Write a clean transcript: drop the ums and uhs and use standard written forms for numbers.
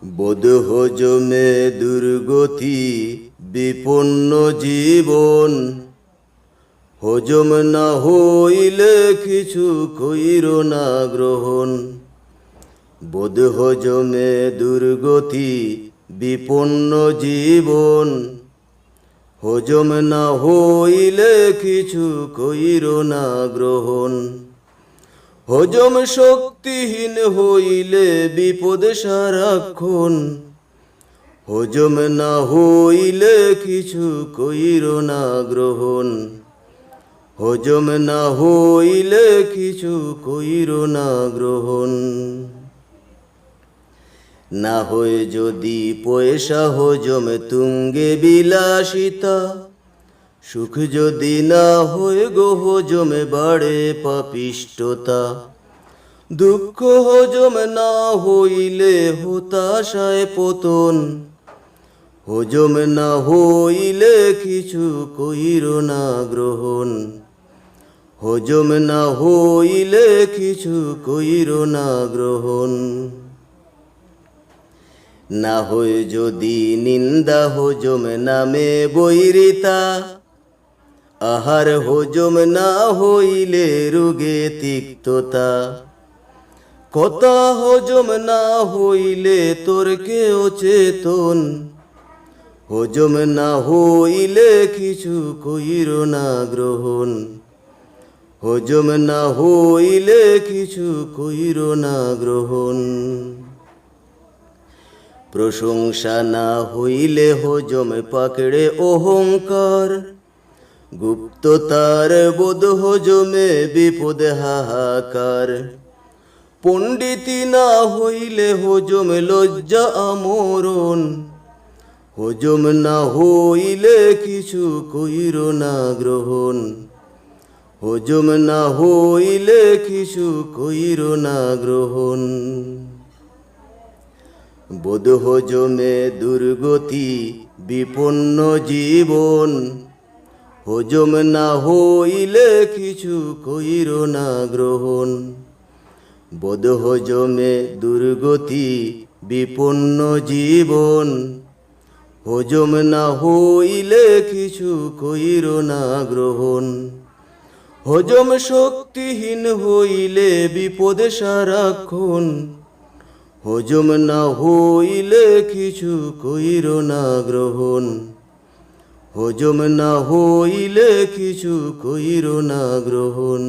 বোধ হজমে দুর্গতি বিপন্ন জীবন, হজম না হইলে কিছু কইর না গ্রহণ। বোধ হজমে দুর্গতি বিপন্ন জীবন, হজম না হইলে কিছু কইর না গ্রহণ। হজম শক্তিহীন হইলে বিপদ সারাক্ষণ, হজম না হইলে কিছু কইর না গ্রহণ। হজম না হইলে কিছু কইর না গ্রহণ। না হয় যদি পয়সা হজম তুঙ্গে বিলাসিতা, সুখ যদি না হয় গো হজমে বাড়ে পাপিষ্টতা। দুঃখ হজম না হইলে হতাশায় পতন, হজম না হইলে কিছু কইর না গ্রহণ। হজম না হইলে কিছু কইর না গ্রহণ। না হয় যদি নিন্দা হজম নামে বৈরিতা, আহার হজম না হইলে রোগে তিক্ততা। কথা হজম না হইলে তর্কে অচেতন, হজম না হইলে কিছু কইর না গ্রহণ। হজম না হইলে কিছু কইর না গ্রহণ। প্রশংসা না হইলে হজম পাকড়ে অহংকার, গুপ্ততার বোধ হজমে বিপদ হাহাকার। পণ্ডিতি না হইলে হজম লজ্জা আমরণ, হজম না হইলে কিছু কইর না গ্রহণ। হজম না হইলে কিছু কইর না গ্রহণ। বোধ হজমে দুর্গতি বিপন্ন জীবন, হজম না হইলে কিছু কইর না গ্রহণ। বোধ হজমে দুর্গতি বিপন্ন জীবন, হজম না হইলে কিছু কইর না গ্রহণ। হজম শক্তিহীন হইলে বিপদ সারাক্ষণ, হজম না হইলে কিছু কইর না গ্রহণ। হজম না হইলে কিছু কইর না গ্রহণ।